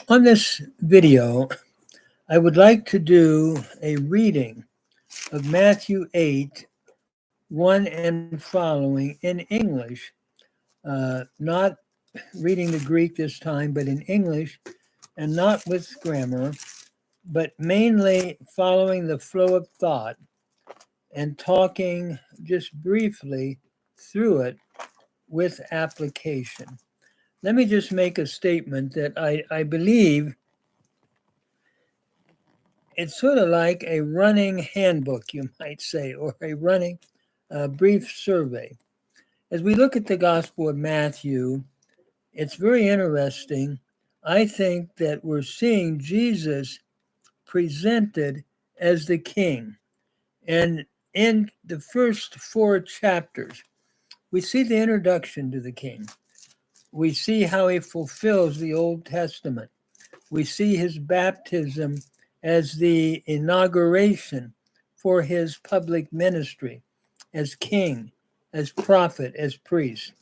On this video, I would like to do a reading of Matthew 8, 1 and following in English, not reading the Greek this time, but in English, and not with grammar, but mainly following the flow of thought and talking just briefly through it with application. Let me just make a statement that I believe it's sort of like a running handbook, you might say, or a running brief survey. As we look at the Gospel of Matthew, it's very interesting. I think that we're seeing Jesus presented as the king. And in the first 4 chapters, we see the introduction to the king. We see how he fulfills the Old Testament. We see his baptism as the inauguration for his public ministry as king, as prophet, as priest.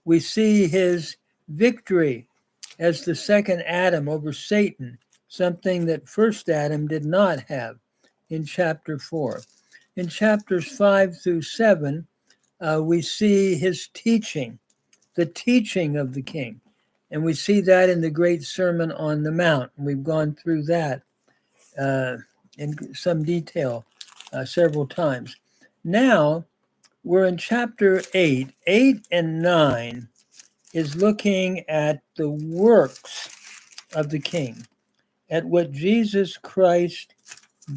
We see his victory as the second Adam over Satan, something that first Adam did not have in chapter 4. In chapters 5 through 7, we see his teaching, the teaching of the king. And we see that in the great Sermon on the Mount. We've gone through that in some detail several times. Now, we're in chapter 8. 8 and 9 is looking at the works of the king, at what Jesus Christ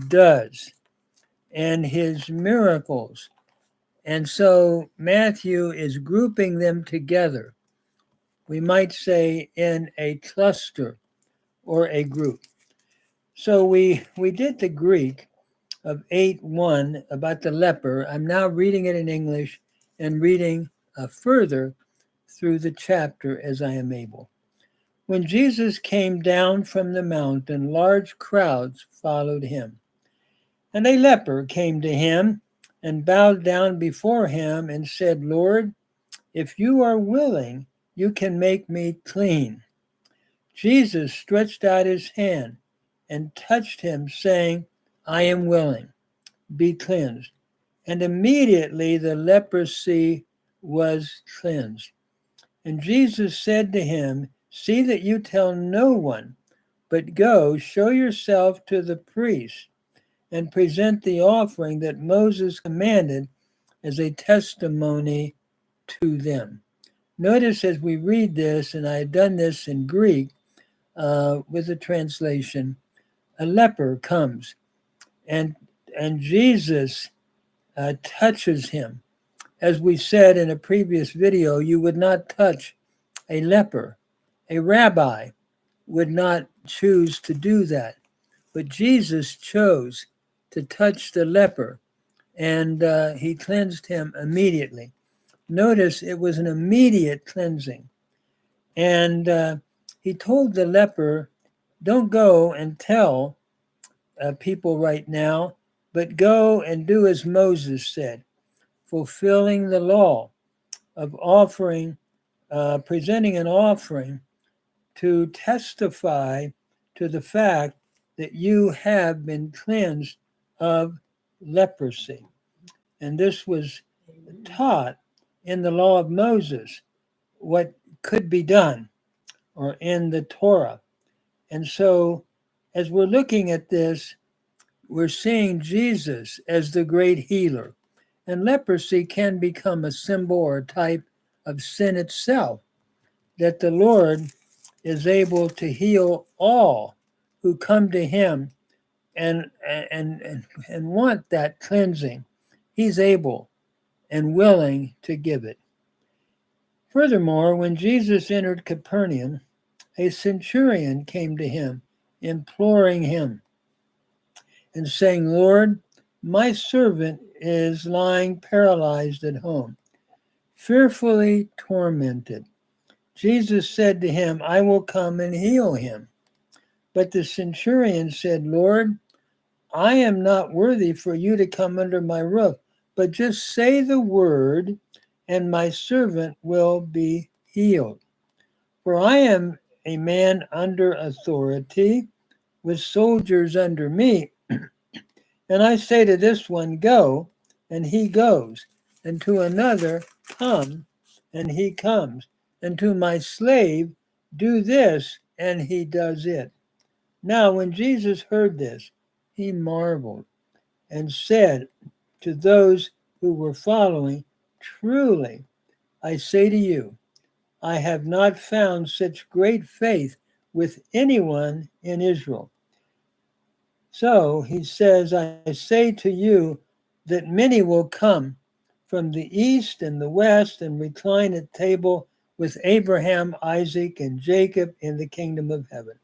does and his miracles. And so Matthew is grouping them together. We might say in a cluster or a group. So we did the Greek of 8:1 about the leper. I'm now reading it in English and reading further through the chapter as I am able. When Jesus came down from the mountain, large crowds followed him. And a leper came to him and bowed down before him and said, "Lord, if you are willing, you can make me clean." Jesus stretched out his hand and touched him, saying, "I am willing, be cleansed." And immediately the leprosy was cleansed. And Jesus said to him, "See that you tell no one, but go, show yourself to the priest, and present the offering that Moses commanded as a testimony to them." Notice as we read this, and I had done this in Greek with a translation, a leper comes and Jesus touches him. As we said in a previous video, you would not touch a leper. A rabbi would not choose to do that. But Jesus chose to touch the leper, and he cleansed him immediately. Notice it was an immediate cleansing. And he told the leper, "Don't go and tell people right now, but go and do as Moses said," fulfilling the law of offering, presenting an offering to testify to the fact that you have been cleansed of leprosy. And this was taught in the law of Moses, what could be done, or in the Torah. And so, as we're looking at this, we're seeing Jesus as the great healer. And leprosy can become a symbol or a type of sin itself, that the Lord is able to heal all who come to him and want that cleansing. He's able and willing to give it. Furthermore, when Jesus entered Capernaum, a centurion came to him, imploring him and saying, "Lord, my servant is lying paralyzed at home, fearfully tormented." Jesus said to him, "I will come and heal him." But the centurion said, "Lord, I am not worthy for you to come under my roof, but just say the word, and my servant will be healed. For I am a man under authority, with soldiers under me. And I say to this one, go, and he goes, and to another, come, and he comes, and to my slave, do this, and he does it. Now, when Jesus heard this, he marveled and said to those who were following, truly, I say to you, I have not found such great faith with anyone in Israel. So he says, I say to you that many will come from the east and the west and recline at table with Abraham, Isaac, and Jacob in the kingdom of heaven.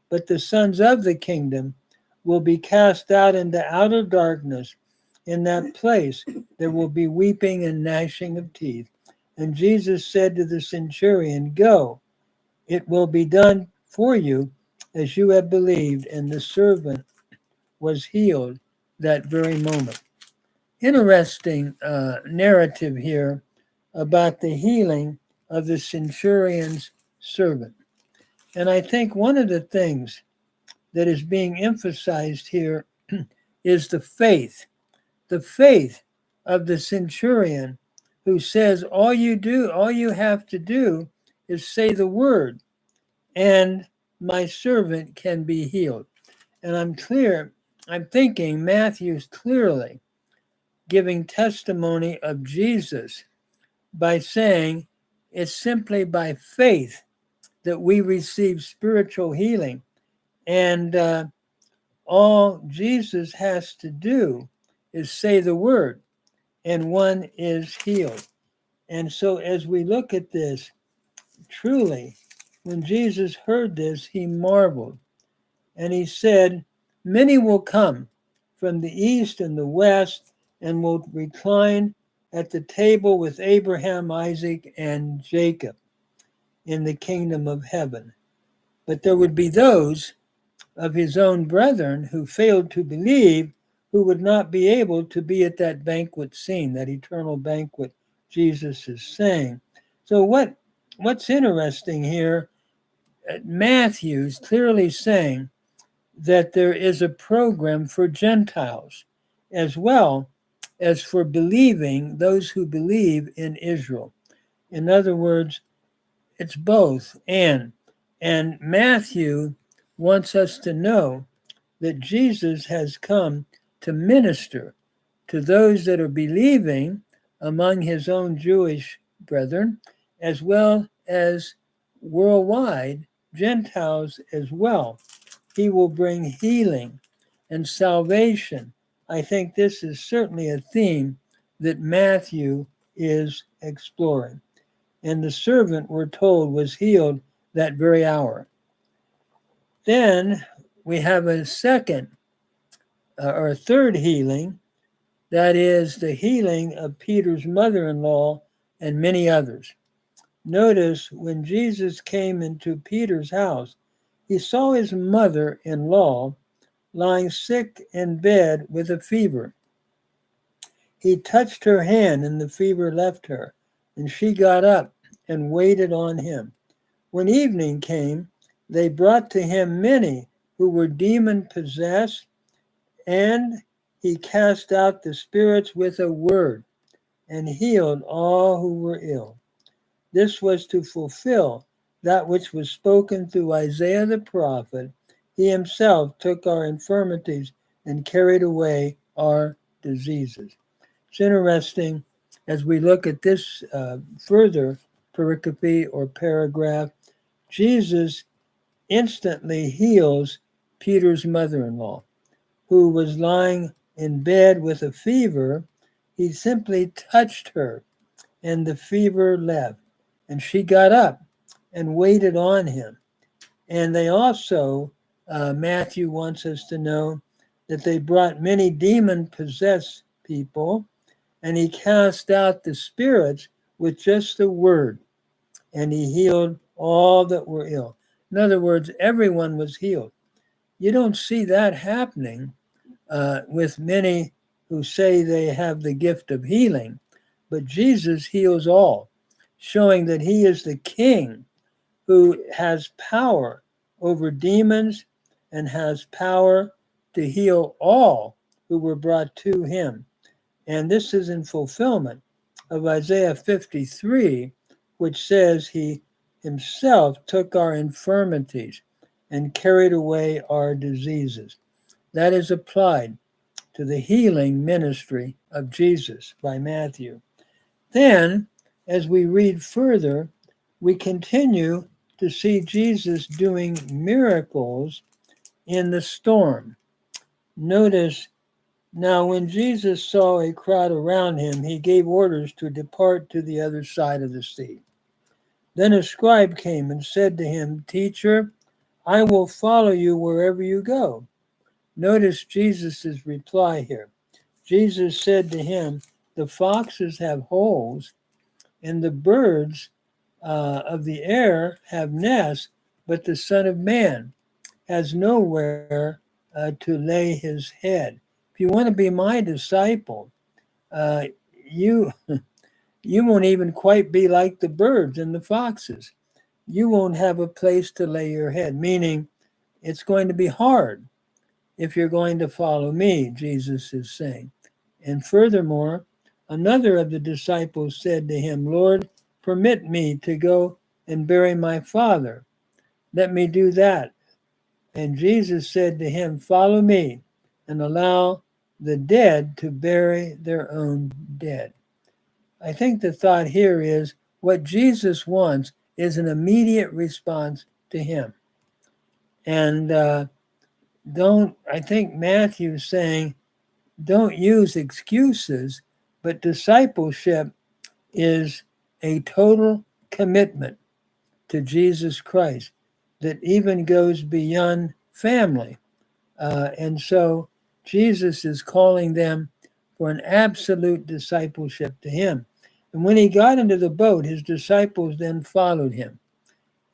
But the sons of the kingdom will be cast out into outer darkness. In that place there will be weeping and gnashing of teeth. And Jesus said to the centurion, go, it will be done for you as you have believed. And the servant was healed that very moment. Interesting narrative here about the healing of the centurion's servant. And I think one of the things that is being emphasized here is the faith of the centurion, who says, all you have to do is say the word, and my servant can be healed. And I'm thinking Matthew's clearly giving testimony of Jesus by saying it's simply by faith that we receive spiritual healing. And all Jesus has to do is say the word, and one is healed. And so as we look at this, truly, when Jesus heard this, he marveled. And he said, many will come from the east and the west and will recline at the table with Abraham, Isaac, and Jacob in the kingdom of heaven. But there would be those of his own brethren who failed to believe, who would not be able to be at that banquet scene, that eternal banquet Jesus is saying. So what's interesting here, Matthew's clearly saying that there is a program for Gentiles as well as for those who believe in Israel. In other words, it's both and. And Matthew wants us to know that Jesus has come to minister to those that are believing among his own Jewish brethren, as well as worldwide Gentiles as well. He will bring healing and salvation. I think this is certainly a theme that Matthew is exploring. And the servant, we're told, was healed that very hour. Then we have a second or third healing, that is the healing of Peter's mother-in-law and many others. Notice when Jesus came into Peter's house, he saw his mother-in-law lying sick in bed with a fever. He touched her hand and the fever left her, and she got up and waited on him. When evening came, they brought to him many who were demon-possessed, and he cast out the spirits with a word and healed all who were ill. This was to fulfill that which was spoken through Isaiah the prophet. He himself took our infirmities and carried away our diseases. It's interesting as we look at this further pericope or paragraph, Jesus instantly heals Peter's mother-in-law, who was lying in bed with a fever. He simply touched her and the fever left, and she got up and waited on him. And they also, Matthew wants us to know that they brought many demon-possessed people, and he cast out the spirits with just the word, and he healed all that were ill. In other words, everyone was healed. You don't see that happening with many who say they have the gift of healing, but Jesus heals all, showing that he is the king who has power over demons and has power to heal all who were brought to him. And this is in fulfillment of Isaiah 53, which says he himself took our infirmities and carried away our diseases. That is applied to the healing ministry of Jesus by Matthew. Then, as we read further, we continue to see Jesus doing miracles in the storm. Notice, now when Jesus saw a crowd around him, he gave orders to depart to the other side of the sea. Then a scribe came and said to him, "Teacher, I will follow you wherever you go." Notice Jesus' reply here. Jesus said to him, "The foxes have holes, and the birds of the air have nests, but the Son of Man has nowhere to lay his head." If you want to be my disciple, you you won't even quite be like the birds and the foxes. You won't have a place to lay your head, meaning it's going to be hard if you're going to follow me, Jesus is saying. And furthermore, another of the disciples said to him, "Lord, permit me to go and bury my father. Let me do that." And Jesus said to him, "Follow me and allow the dead to bury their own dead." I think the thought here is what Jesus wants is an immediate response to him. And I think Matthew's saying, don't use excuses, but discipleship is a total commitment to Jesus Christ that even goes beyond family. And so Jesus is calling them for an absolute discipleship to him. And when he got into the boat, his disciples then followed him.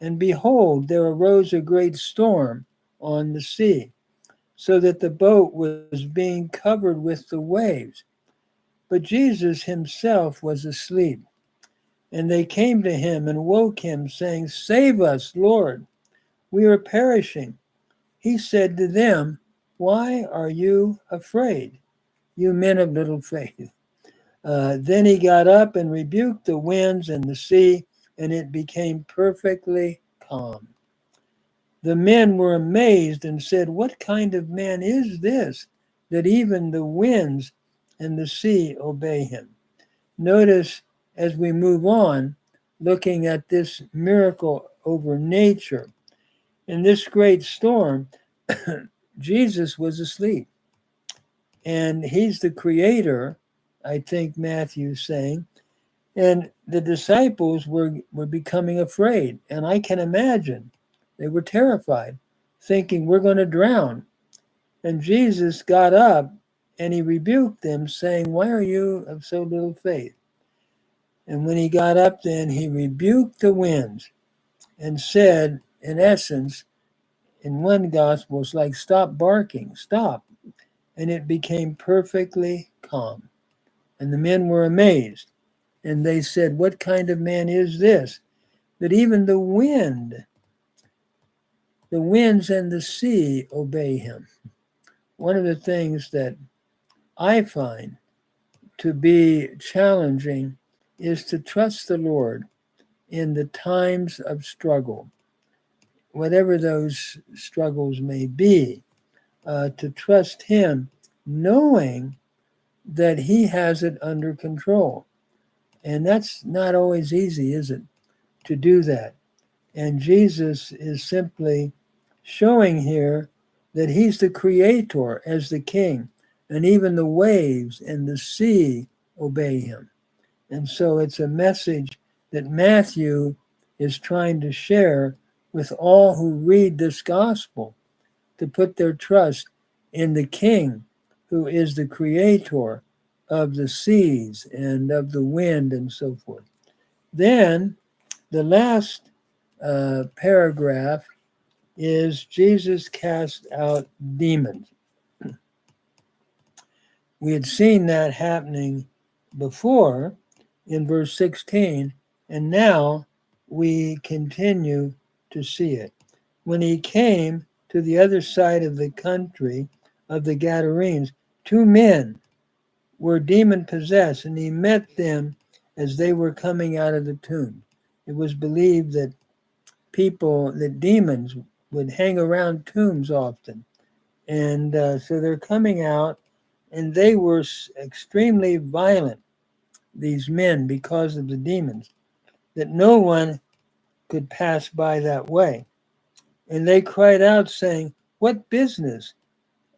And behold, there arose a great storm on the sea, so that the boat was being covered with the waves. But Jesus himself was asleep. And they came to him and woke him, saying, "Save us, Lord, we are perishing." He said to them, "Why are you afraid, you men of little faith?" Then he got up and rebuked the winds and the sea, and it became perfectly calm. The men were amazed and said, "What kind of man is this, that even the winds and the sea obey him?" Notice as we move on, looking at this miracle over nature, in this great storm, Jesus was asleep. And he's the creator, I think Matthew's saying. And the disciples were becoming afraid. And I can imagine they were terrified, thinking we're going to drown. And Jesus got up and he rebuked them, saying, "Why are you of so little faith?" And when he got up, then he rebuked the winds and said, in essence, in one gospel, it's like, "Stop barking, stop." And it became perfectly calm. And the men were amazed. And they said, "What kind of man is this, that even the winds and the sea obey him?" One of the things that I find to be challenging is to trust the Lord in the times of struggle, whatever those struggles may be, to trust him knowing that he has it under control. And that's not always easy, is it, to do that? And Jesus is simply showing here that he's the creator as the king, and even the waves and the sea obey him. And so it's a message that Matthew is trying to share with all who read this gospel, to put their trust in the king who is the creator of the seas and of the wind and so forth. Then the last paragraph is Jesus cast out demons. We had seen that happening before in verse 16, and now we continue to see it. When he came to the other side of the country of the Gadarenes, 2 men were demon possessed, and he met them as they were coming out of the tomb. It was believed that demons would hang around tombs often. And so they're coming out, and they were extremely violent, these men, because of the demons, that no one could pass by that way. And they cried out, saying, "What business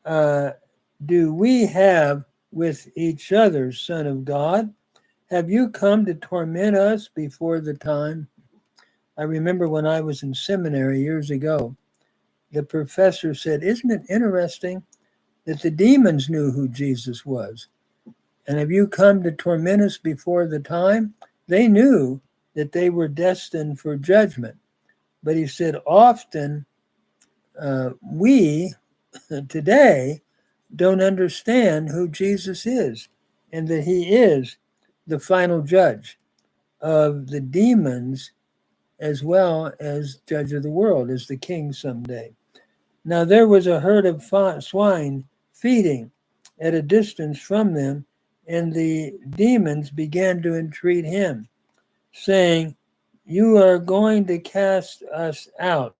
do we have with each other, Son of God? Have you come to torment us before the time?" I remember when I was in seminary years ago, the professor said, "Isn't it interesting that the demons knew who Jesus was? And have you come to torment us before the time?" They knew that they were destined for judgment. But he said, often we today don't understand who Jesus is, and that he is the final judge of the demons as well as judge of the world, as the king someday. Now there was a herd of swine feeding at a distance from them, and the demons began to entreat him, saying, "You are going to cast us out.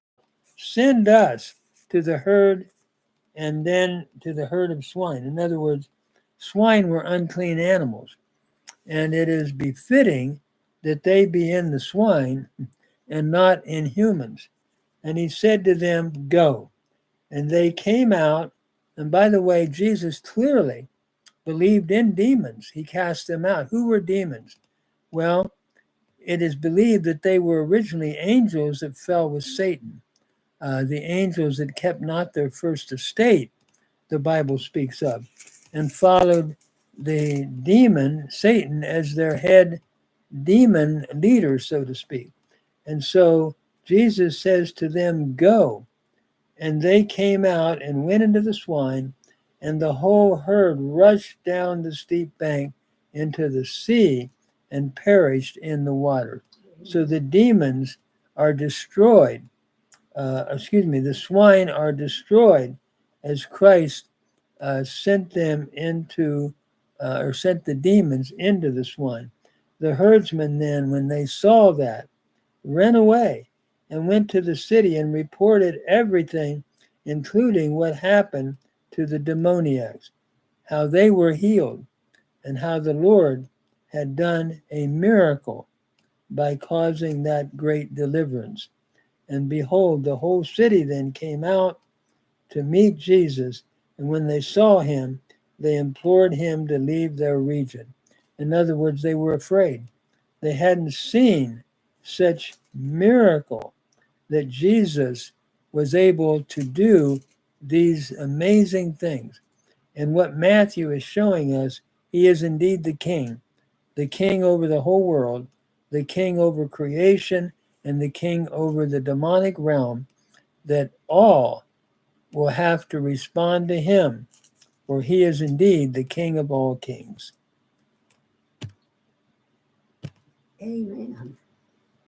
Send us to the herd, and then to the herd of swine." In other words, swine were unclean animals, and it is befitting that they be in the swine and not in humans. And he said to them, "Go." And they came out. And by the way, Jesus clearly believed in demons. He cast them out. Who were demons? Well, it is believed that they were originally angels that fell with Satan. The angels that kept not their first estate, the Bible speaks of, and followed the demon, Satan, as their head demon leader, so to speak. And so Jesus says to them, "Go." And they came out and went into the swine, and the whole herd rushed down the steep bank into the sea and perished in the water. So the demons are destroyed. The swine are destroyed as Christ sent them into, or sent the demons into the swine. The herdsmen then, when they saw that, ran away and went to the city and reported everything, including what happened to the demoniacs, how they were healed, and how the Lord had done a miracle by causing that great deliverance. And behold, the whole city then came out to meet Jesus, and when they saw him, they implored him to leave their region. In other words, they were afraid. They hadn't seen such miracle that Jesus was able to do these amazing things. And what Matthew is showing us, he is indeed the king over the whole world, the king over creation, and the king over the demonic realm, that all will have to respond to him, for he is indeed the King of all kings. Amen.